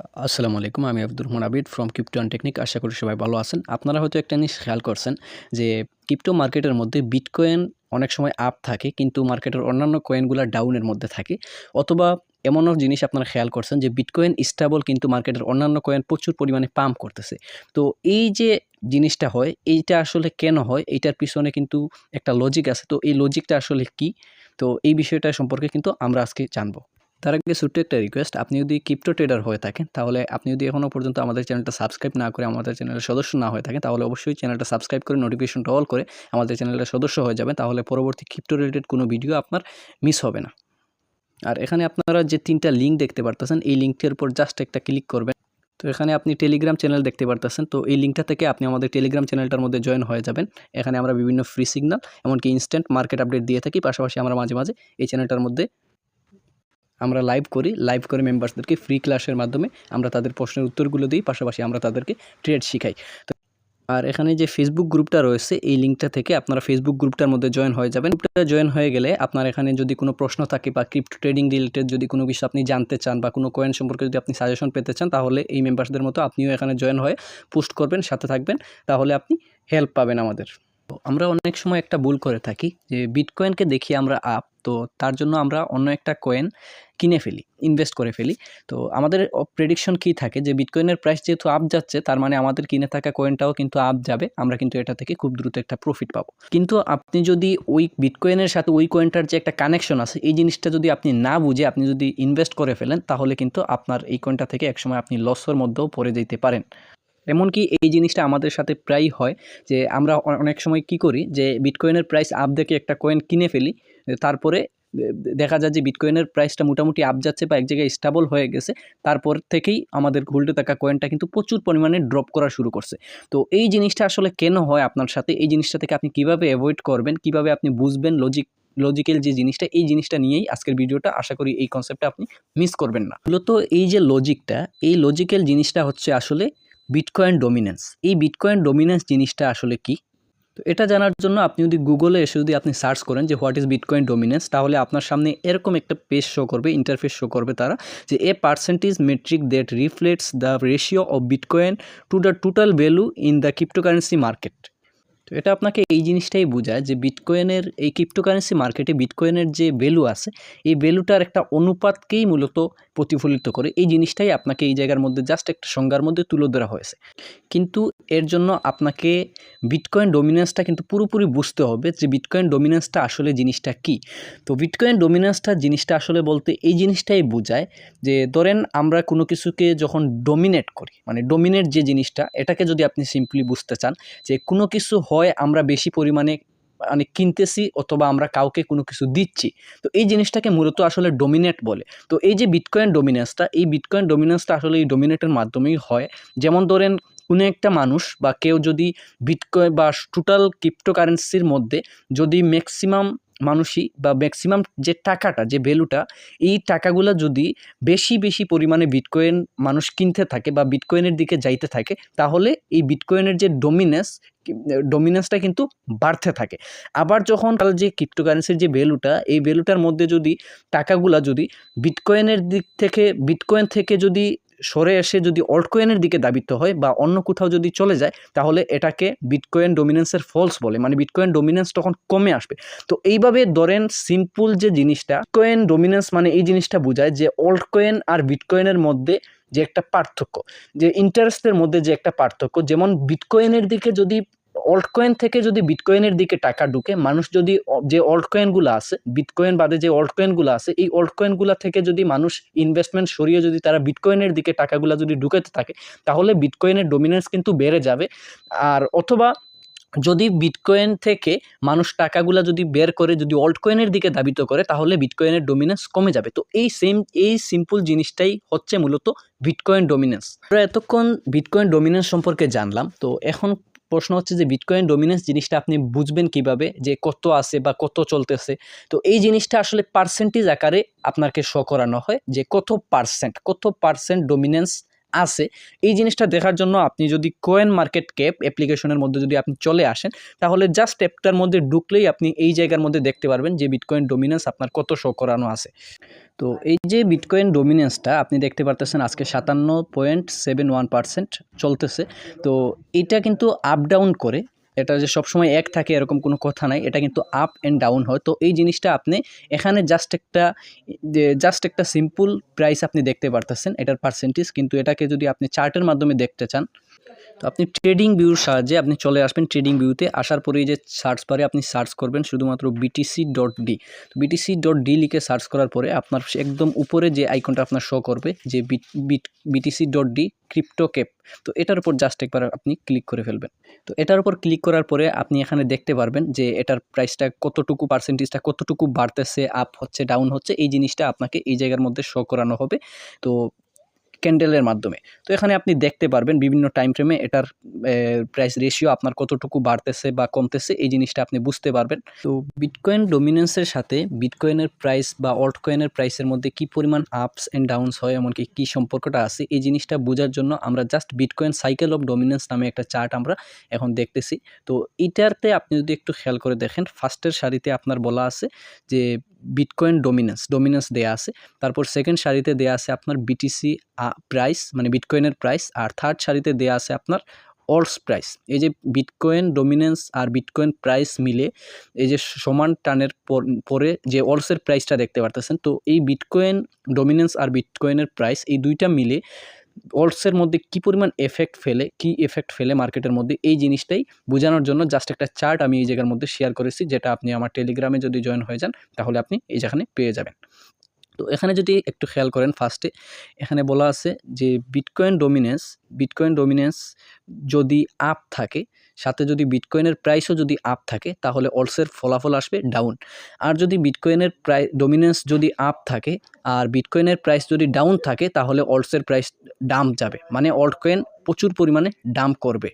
আসসালামু আলাইকুম। আমি Abdur Rahman Abid from crypto and technique. আশা করি সবাই ভালো আছেন। আপনারা হয়তো একটা জিনিস খেয়াল করছেন যে ক্রিপ্টো মার্কেটের মধ্যে বিটকয়েন অনেক সময় আপ থাকে কিন্তু মার্কেটের অন্যান্য কয়েনগুলা ডাউনের মধ্যে থাকে। অথবা এমনও জিনিস আপনারা খেয়াল করছেন যে বিটকয়েন স্টেবল কিন্তু মার্কেটের অন্যান্য কয়েন প্রচুর পরিমাণে পাম্প করতেছে। তো এই যে জিনিসটা হয়, এইটা আসলে কেন হয়? এইটার পিছনে কিন্তু একটা লজিক আছে। তো এই লজিকটা আসলে কি? তো এই বিষয়টা সম্পর্কে কিন্তু আমরা আজকে জানব। তার আগে ছোট্ট একটা রিকোয়েস্ট, আপনি যদি ক্রিপ্টো ট্রেডার হয়ে থাকেন, তাহলে আপনি যদি এখনও পর্যন্ত আমাদের চ্যানেলটা সাবস্ক্রাইব না করে আমাদের চ্যানেলের সদস্য না হয়ে থাকেন, তাহলে অবশ্যই চ্যানেলটা সাবস্ক্রাইব করে নোটিফিকেশনটা অল করে আমাদের চ্যানেলের সদস্য হয়ে যাবেন। তাহলে পরবর্তী ক্রিপ্টো রিলেটেড কোনো ভিডিও আপনার মিস হবে না। আর এখানে আপনারা যে ৩টা লিঙ্ক দেখতে পারতেছেন, এই লিঙ্কটির উপর জাস্ট একটা ক্লিক করবেন। তো এখানে আপনি টেলিগ্রাম চ্যানেল দেখতে পারতেছেন। তো এই লিঙ্কটা থেকে আপনি আমাদের টেলিগ্রাম চ্যানেলটার মধ্যে জয়েন হয়ে যাবেন। এখানে আমরা বিভিন্ন ফ্রি সিগন্যাল এমনকি ইনস্ট্যান্ট মার্কেট আপডেট দিয়ে থাকি। পাশাপাশি আমরা মাঝে মাঝে এই চ্যানেলটার মধ্যে আমরা লাইভ করি। লাইভ করে মেম্বার্সদেরকে ফ্রি ক্লাসের মাধ্যমে আমরা তাদের প্রশ্নের উত্তরগুলো দিই। পাশাপাশি আমরা তাদেরকে ট্রেড শিখাই। তো আর এখানে যে ফেসবুক গ্রুপটা রয়েছে, এই লিঙ্কটা থেকে আপনারা ফেসবুক গ্রুপটার মধ্যে জয়েন হয়ে যাবেন। গ্রুপটা জয়েন হয়ে গেলে আপনার এখানে যদি কোনো প্রশ্ন থাকে বা ক্রিপ্টো ট্রেডিং রিলেটেড যদি কোনো কিছু আপনি জানতে চান বা কোনো কয়েন সম্পর্কে যদি আপনি সাজেশন পেতে চান, তাহলে এই মেম্বার্সদের মতো আপনিও এখানে জয়েন হয়ে পোস্ট করবেন, সাথে থাকবেন। তাহলে আপনি হেল্প পাবেন আমাদের। তো আমরা অনেক সময় একটা ভুল করে থাকি যে বিটকয়েনকে দেখি আমরা আপ, তো তার জন্য আমরা অন্য একটা কয়েন কিনে ফেলি, ইনভেস্ট করে ফেলি। তো আমাদের প্রেডিকশন কী থাকে যে বিটকয়েনের প্রাইস যেহেতু আপ যাচ্ছে, তার মানে আমাদের কিনে থাকা কয়েনটাও কিন্তু আপ যাবে, আমরা কিন্তু এটা থেকে খুব দ্রুত একটা প্রফিট পাবো। কিন্তু আপনি যদি ওই বিটকয়েনের সাথে ওই কয়েনটার যে একটা কানেকশন আছে, এই জিনিসটা যদি আপনি না বুঝে আপনি যদি ইনভেস্ট করে ফেলেন, তাহলে কিন্তু আপনার এই কয়েনটা থেকে একসময় আপনি লসের মধ্যেও পড়ে যেতে পারেন। এমনকি এই জিনিসটা আমাদের সাথে প্রায়ই হয় যে আমরা অনেক সময় কি করি যে বিটকয়েনের প্রাইস আপ দেখে একটা কয়েন কিনে ফেলি। তারপরে দেখা যায় যে বিটকয়েনের প্রাইসটা মোটামুটি আপ যাচ্ছে বা এক জায়গায় স্টেবল হয়ে গেছে। তারপর থেকেই আমাদের উল্টে থাকা কয়েনটা কিন্তু প্রচুর পরিমাণে ড্রপ করা শুরু করছে। তো এই জিনিসটা আসলে কেন হয় আপনার সাথে? এই জিনিসটা থেকে আপনি কিভাবে এভয়েড করবেন? কিভাবে আপনি বুঝবেন লজিক্যাল যে জিনিসটা, এই জিনিসটা নিয়েই আজকের ভিডিওটা। আশা করি এই কনসেপ্টটা আপনি মিস করবেন না। মূলত এই যে লজিকটা, এই লজিক্যাল জিনিসটা হচ্ছে আসলে বিটকয়েন ডমিন্যান্স। এই বিটকয়েন ডমিন্যান্স জিনিসটা আসলে কি? তো এটা জানার জন্য আপনি যদি গুগলে এসে যদি আপনি সার্চ করেন যে হোয়াট ইজ বিটকয়েন ডমিন্যান্স, তাহলে আপনার সামনে এরকম একটা পেজ শো করবে, ইন্টারফেস শো করবে তারা, যে a percentage metric that reflects the ratio of bitcoin to the total value in the cryptocurrency market. তো এটা আপনাকে এই জিনিসটাই বোঝায় যে বিটকয়েনের এই ক্রিপ্টোকারেন্সি মার্কেটে বিটকয়েনের যে ভ্যালু আছে, এই ভ্যালুটার একটা অনুপাতকেই মূলত প্রতিফলিত করে। এই জিনিসটাই আপনাকে এই জায়গার মধ্যে জাস্ট একটা সংজ্ঞার মধ্যে তুলে ধরা হয়েছে। কিন্তু এর জন্য আপনাকে বিটকয়েন ডমিন্যান্সটা কিন্তু পুরোপুরি বুঝতে হবে যে বিটকয়েন ডমিন্যান্সটা আসলে জিনিসটা কি। তো বিটকয়েন ডমিন্যান্সটা জিনিসটা আসলে বলতে এই জিনিসটাই বোঝায় যে ধরেন আমরা কোনো কিছুকে যখন ডমিনেট করি, মানে ডমিনেট যে জিনিসটা, এটাকে যদি আপনি সিম্পলি বুঝতে চান যে কোনো কিছু হয় আমরা বেশি পরিমাণে মানে কিনতেছি অথবা আমরা কাউকে কোনো কিছু দিচ্ছি, তো এই জিনিসটাকে মূলত আসলে ডমিনেট বলে। তো এই যে বিটকয়েন ডমিন্যান্সটা, এই বিটকয়েন ডমিন্যান্সটা আসলে এই ডমিনেটের মাধ্যমেই হয়। যেমন ধরেন কোনো একটা মানুষ বা কেউ যদি বিটকয়েন বা টোটাল ক্রিপ্টোকারেন্সির মধ্যে যদি ম্যাক্সিমাম মানুষই বা ম্যাক্সিমাম যে টাকাটা, যে ভ্যালুটা, এই টাকাগুলো যদি বেশি বেশি পরিমাণে বিটকয়েন মানুষ কিনতে থাকে বা বিটকয়েনের দিকে যাইতে থাকে, তাহলে এই বিটকয়েনের যে ডমিনেন্সটা কিন্তু বাড়তে থাকে। আবার যখন যে ক্রিপ্টোকারেন্সির যে ভ্যালুটা, এই ভ্যালুটার মধ্যে যদি টাকাগুলা যদি বিটকয়েন থেকে যদি সরে এসে যদি অল্টকয়েনের দিকে ধাবিত হয় বা অন্য কোথাও যদি চলে যায়, তাহলে এটাকে বিটকয়েন ডমিন্যান্সের ফলস বলে, মানে বিটকয়েন ডমিন্যান্স তখন কমে আসবে। তো এইভাবে ধরেন সিম্পল যে জিনিসটা, বিটকয়েন ডমিন্যান্স মানে এই জিনিসটা বোঝায় যে অল্টকয়েন আর বিটকয়েনের মধ্যে যে একটা পার্থক্য, যে ইন্টারেস্টের মধ্যে যে একটা পার্থক্য। যেমন বিটকয়েনের দিকে যদি অল্টকয়েন থেকে যদি বিটকয়েনের দিকে টাকা ঢুকে, মানুষ যদি যে অল্টকয়েনগুলো আছে, বিটকয়েন বাদে যে অল্টকয়েনগুলো আছে, এই অল্টকয়েনগুলো থেকে যদি মানুষ ইনভেস্টমেন্ট সরিয়ে যদি তারা বিটকয়েনের দিকে টাকাগুলো যদি ঢুকাতে থাকে, তাহলে বিটকয়েনের ডমিনেন্স কিন্তু বেড়ে যাবে। আর অথবা যদি বিটকয়েন থেকে মানুষ টাকাগুলা যদি বের করে যদি অল্টকয়েনের দিকে ধাবিত করে, তাহলে বিটকয়েনের ডমিনেন্স কমে যাবে। তো এই সিম্পল জিনিসটাই হচ্ছে মূলত বিটকয়েন ডমিনেন্স। আমরা এতক্ষণ বিটকয়েন ডমিনেন্স সম্পর্কে জানলাম। তো এখন প্রশ্ন হচ্ছে যে বিটকয়েন ডমিনেন্স জিনিসটা আপনি বুঝবেন কিভাবে, যে কত আছে বা কত চলতেছে? তো এই জিনিসটা আসলে পার্সেন্টেজ আকারে আপনাকে শো করানো হয় যে কত পার্সেন্ট ডমিনেন্স আছে, এই জিনিসটা দেখার জন্য আপনি যদি কয়েন মার্কেট ক্যাপ অ্যাপ্লিকেশনের মধ্যে যদি আপনি চলে আসেন, তাহলে জাস্ট অ্যাপটার মধ্যে ঢুকলেই আপনি এই জায়গার মধ্যে দেখতে পারবেন যে বিটকয়েন ডমিনেন্স আপনার কত শো করানো আছে। তো এই যে বিটকয়েন ডমিনেন্সটা আপনি দেখতে পারতেছেন আজকে 57.71% চলতেছে। তো এটা কিন্তু আপ ডাউন করে, এটা যে সবসময় এক থাকে এরকম কোনো কথা নাই, এটা কিন্তু আপ অ্যান্ড ডাউন হয়। তো এই জিনিসটা আপনি এখানে জাস্ট একটা সিম্পল প্রাইস আপনি দেখতে পারতেছেন এটার পার্সেন্টেজ, কিন্তু এটাকে যদি আপনি চার্টের মাধ্যমে দেখতে চান, তো আপনি ট্রেডিং ভিউর সাহায্যে আপনি চলে আসবেন। ট্রেডিং ভিউতে আসার পরে এই যে সার্চ বারে আপনি সার্চ করবেন শুধুমাত্র BTC.D। BTC.D লিখে সার্চ করার পরে আপনার একদম উপরে যে আইকনটা আপনার শো করবে যে BTC.D ক্রিপ্টো ক্যাপ, তো এটার উপর জাস্ট একবার আপনি ক্লিক করে ফেলবেন। তো এটার উপর ক্লিক করার পরে আপনি এখানে দেখতে পারবেন যে এটার প্রাইসটা কতটুকু, পার্সেন্টেজটা কতটুকু বাড়তেছে, আপ হচ্ছে ডাউন হচ্ছে, এই জিনিসটা আপনাকে এই জায়গার মধ্যে শো করানো হবে তো ক্যান্ডেলের মাধ্যমে। তো এখানে আপনি দেখতে পারবেন বিভিন্ন টাইম ফ্রেমে এটার প্রাইস রেশিও আপনার কতটুকু বাড়তেছে বা কমতেছে, এই জিনিসটা আপনি বুঝতে পারবেন। তো বিটকয়েন ডমিনেন্সের সাথে বিটকয়েনের প্রাইস বা অল্ট কয়েনের প্রাইসের মধ্যে কি পরিমাণ আপস অ্যান্ড ডাউনস হয়, এমনকি কী সম্পর্কটা আছে, এই জিনিসটা বোঝার জন্য আমরা just bitcoin cycle of dominance নামে একটা চার্ট আমরা এখন দেখতেছি। তো এটাতে আপনি যদি একটু খেয়াল করে দেখেন, ফার্স্টের সারিতে আপনার বলা আছে যে বিটকয়েন ডমিনেন্স দেয়া আছে। তারপর সেকেন্ড সারিতে দেয়া আছে আপনার বিটিসি প্রাইস, মানে বিটকয়েনের প্রাইস। আর থার্ড সারিতে দেয়া আছে আপনার অল্টস প্রাইস। এই যে বিটকয়েন ডমিনেন্স আর বিটকয়েন প্রাইস মিলে এই যে সমান টানের পরে যে অল্টসের প্রাইসটা দেখতে পারতেছেন, তো এই বিটকয়েন ডমিনেন্স আর বিটকয়েনের প্রাইস এই দুইটা মিলে অল্টসের মধ্যে কী পরিমাণ এফেক্ট ফেলে মার্কেটের মধ্যে, এই জিনিসটাই বোঝানোর জন্য জাস্ট একটা চার্ট আমি এই জায়গার মধ্যে শেয়ার করেছি, যেটা আপনি আমার টেলিগ্রামে যদি জয়েন হয়ে যান তাহলে আপনি এই যেখানে পেয়ে যাবেন। তো এখানে যদি একটু খেয়াল করেন, ফার্স্টে এখানে বলা আছে যে বিটকয়েন ডমিনেন্স যদি আপ থাকে, সাথে যদি বিটকয়েনের প্রাইসও যদি আপ থাকে, তাহলে অল্টসের ফলাফল আসবে ডাউন। আর যদি বিটকয়েনের ডমিনেন্স যদি আপ থাকে আর বিটকয়েনের প্রাইস যদি ডাউন থাকে, তাহলে অল্টসের প্রাইস ডাম্প যাবে, মানে অল্ট কয়েন প্রচুর পরিমাণে ডাম্প করবে।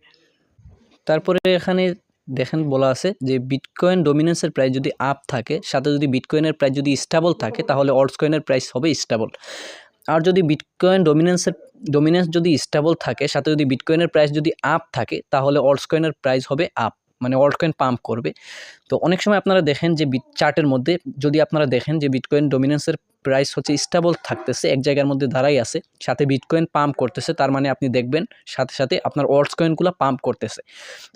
তারপরে এখানে দেখেন বলা আছে যে বিটকয়েন ডমিনেন্সের প্রাইস যদি আপ থাকে, সাথে যদি বিটকয়েনের প্রাইস যদি স্টেবল থাকে, তাহলে অল্টস কয়েনের প্রাইস হবে স্টেবল। আর যদি বিটকয়েন ডমিনেন্স যদি স্টেবল থাকে, সাথে যদি বিটকয়েনের প্রাইস যদি আপ থাকে, তাহলে অল্টস কয়েনের প্রাইস হবে আপ, মানে অল্ট কয়েন পাম্প করবে। তো অনেক সময় আপনারা দেখেন যে চার্টের মধ্যে যদি আপনারা দেখেন যে বিটকয়েন ডমিনেন্সের প্রাইস হচ্ছে স্টেবল থাকতেছে, এক জায়গার মধ্যে দাঁড়াই আছে, সাথে বিটকয়েন পাম্প করতেছে, তার মানে আপনি দেখবেন সাথে সাথে আপনার অল্টস কয়েনগুলো পাম্প করতেছে।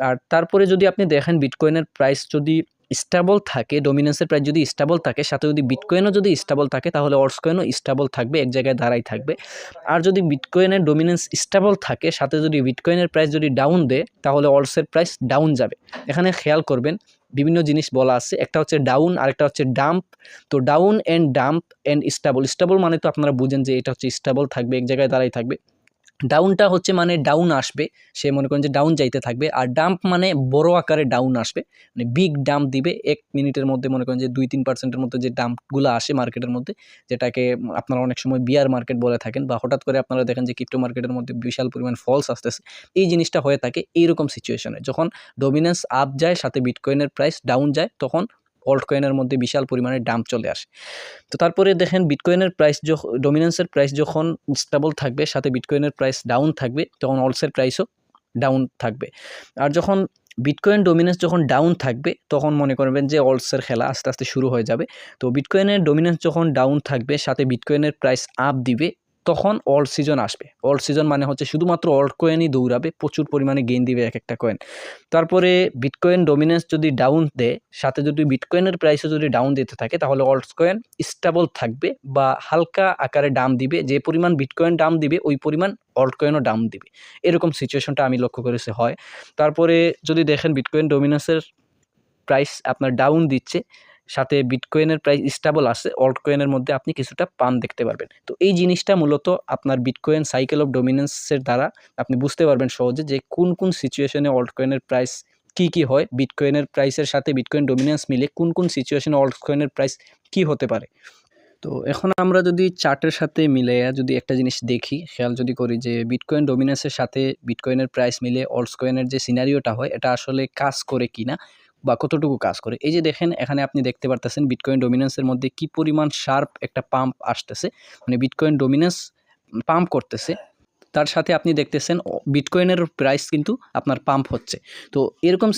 আর তারপরে যদি আপনি দেখেন বিটকয়েনের প্রাইস যদি স্টেবল থাকে, ডমিনেন্সের প্রাইস যদি স্টেবল থাকে, সাথে যদি বিটকয়েনও যদি স্টেবল থাকে, তাহলে অল্টস কয়েনও স্টেবল থাকবে, এক জায়গায় দাঁড়াই থাকবে। আর যদি বিটকয়েনের ডমিনেন্স স্টেবল থাকে, সাথে যদি বিটকয়েনের প্রাইস যদি ডাউন দেয়, তাহলে অল্টসের প্রাইস ডাউন যাবে। এখানে খেয়াল করবেন বিভিন্ন জিনিস বলা আছে, একটা হচ্ছে ডাউন আর একটা হচ্ছে ডাম্প। তো down and dump and stable মানে তো আপনারা বুঝেন যে এটা হচ্ছে স্টেবল থাকবে, এক জায়গায় দাঁড়াই থাকবে। ডাউনটা হচ্ছে মানে ডাউন আসবে, সে মনে করেন যে ডাউন যাইতে থাকবে। আর ডাম্প মানে বড় আকারে ডাউন আসবে, মানে বিগ ডাম্প দিবে 1 মিনিটের মধ্যে, মনে করেন যে 2-3%-এর মধ্যে যে ডাম্পগুলো আসে মার্কেটের মধ্যে, যেটাকে আপনারা অনেক সময় বিয়ার মার্কেট বলে থাকেন, বা হঠাৎ করে আপনারা দেখেন যে ক্রিপ্টো মার্কেটের মধ্যে বিশাল পরিমাণ ফলস আসতেছে, এই জিনিসটা হয়ে থাকে এইরকম সিচুয়েশনে। যখন ডমিনেন্স আপ যায়, সাথে বিটকয়েনের প্রাইস ডাউন যায়, তখন অল্ট কয়েনের মধ্যে বিশাল পরিমাণে ডাম্প চলে আসে। তো তারপরে দেখেন বিটকয়েনের প্রাইস ডমিনেন্সের প্রাইস যখন স্টেবল থাকবে, সাথে বিটকয়েনের প্রাইস ডাউন থাকবে, তখন অল্টসের প্রাইসও ডাউন থাকবে। আর যখন বিটকয়েন ডমিনেন্স যখন ডাউন থাকবে, তখন মনে করবেন যে অল্টসের খেলা আস্তে আস্তে শুরু হয়ে যাবে। তো বিটকয়েনের ডমিনেন্স যখন ডাউন থাকবে, সাথে বিটকয়েনের প্রাইস আপ দিবে, তখন অল্ট সিজন আসবে। অল্ট সিজন মানে হচ্ছে শুধুমাত্র অল্ট কয়েনই দৌড়াবে, প্রচুর পরিমাণে গেইন দিবে এক একটা কয়েন। তারপরে বিটকয়েন ডমিনেন্স যদি ডাউন দেয়, সাথে যদি বিটকয়েনের প্রাইসও যদি ডাউন দিতে থাকে, তাহলে অল্টস কয়েন স্টেবল থাকবে বা হালকা আকারে ডাম দিবে, যে পরিমাণ বিটকয়েন ডাম দিবে ওই পরিমাণ অল্ট কয়েনও ডাম দিবে। এরকম সিচুয়েশনটা আমি লক্ষ্য করেছি হয়। তারপরে যদি দেখেন বিটকয়েন ডমিনেন্সের প্রাইস আপনার ডাউন দিচ্ছে, সাথে বিটকয়েনের প্রাইস স্টেবল আছে, অল্ট কয়েনের মধ্যে আপনি কিছুটা পাম্প দেখতে পারবেন। তো এই জিনিসটা মূলত আপনার বিটকয়েন সাইকেল অফ ডমিনেন্সের দ্বারা আপনি বুঝতে পারবেন সহজে যে কোন কোন সিচুয়েশনে অল্ট কয়েনের প্রাইস কি হয়, বিটকয়েনের প্রাইসের সাথে বিটকয়েন ডমিনেন্স মিলে কোন কোন সিচুয়েশনে অল্ট কয়েনের প্রাইস কি হতে পারে। তো এখন আমরা যদি চার্টের সাথে মিলাইয়া যদি একটা জিনিস দেখি, খেয়াল যদি করি যে বিটকয়েন ডমিনেন্সের সাথে বিটকয়েনের প্রাইস মিলে অল্টস কয়েনের যে সিনারিওটা হয়, এটা আসলে কাজ করে কিনা বা কতটুকু কাজ করে। এই যে দেখেন এখানে আপনি দেখতে পারতেছেন বিটকয়েন ডমিনেন্সের মধ্যে কি পরিমাণ শার্প একটা পাম্প আসতেছে, মানে বিটকয়েন ডমিনেন্স পাম্প করতেছে। তার সাথে আপনি দেখতেছেন বিটকয়েনের প্রাইস কিন্তু আপনার পাম্প হচ্ছে। তো এরকম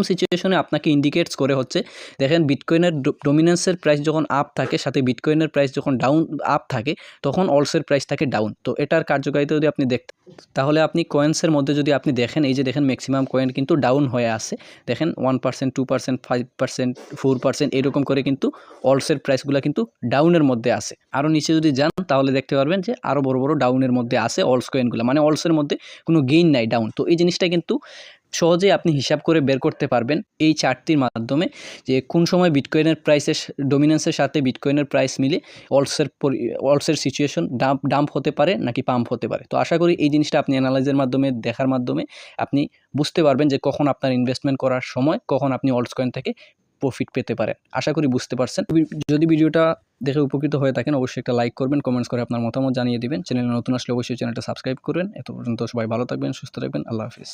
সিচুয়েশনে আপনাকে ইন্ডিকেটস করে হচ্ছে, দেখেন বিটকয়েনের ডমিনেন্সের প্রাইস যখন আপ থাকে, সাথে বিটকয়েনের প্রাইস যখন ডাউন আপ থাকে, তখন অলসের প্রাইস থাকে ডাউন। তো এটার কার্যকারিতা যদি আপনি দেখতে, তাহলে আপনি কয়েন্সের মধ্যে যদি আপনি দেখেন, এই যে দেখেন ম্যাক্সিমাম কয়েন কিন্তু ডাউন হয়ে আছে, দেখেন 1%, 2%, 5%, 4% এরকম করে কিন্তু অলসের প্রাইসগুলো কিন্তু ডাউনের মধ্যে আছে। আরও নিচে যদি যান তাহলে দেখতে পারবেন যে আরও বড় বড় ডাউনের মধ্যে আছে অলস কয়েনগুলো, মানে অলসের মধ্যে কোনো গেইন নাই, ডাউন। তো এই জিনিসটা কিন্তু সহজেই আপনি হিসাব করে বের করতে পারবেন এই চার্টটির মাধ্যমে, যে কোন সময় বিটকয়েনের প্রাইসের ডমিনেন্সের সাথে বিটকয়েনের প্রাইস মিলে অলসের সিচুয়েশন ডাম্প হতে পারে নাকি পাম্প হতে পারে। তো আশা করি এই জিনিসটা আপনি অ্যানালাইজের মাধ্যমে দেখার মাধ্যমে আপনি বুঝতে পারবেন যে কখন আপনার ইনভেস্টমেন্ট করার সময়, কখন আপনি অলস কয়েন থেকে প্রফিট পেতে পারেন। আশা করি বুঝতে পারছেন। যদি ভিডিওটা দেখে উপকৃত হয়ে থাকেন অবশ্যই একটা লাইক করবেন, কমেন্টস করে আপনার মতামত জানিয়ে দিবেন। চ্যানেলে নতুন আসলে অবশ্যই চ্যানেলটা সাবস্ক্রাইব করবেন। এত পর্যন্ত সবাই ভালো থাকবেন, সুস্থ থাকবেন। আল্লাহ হাফিজ।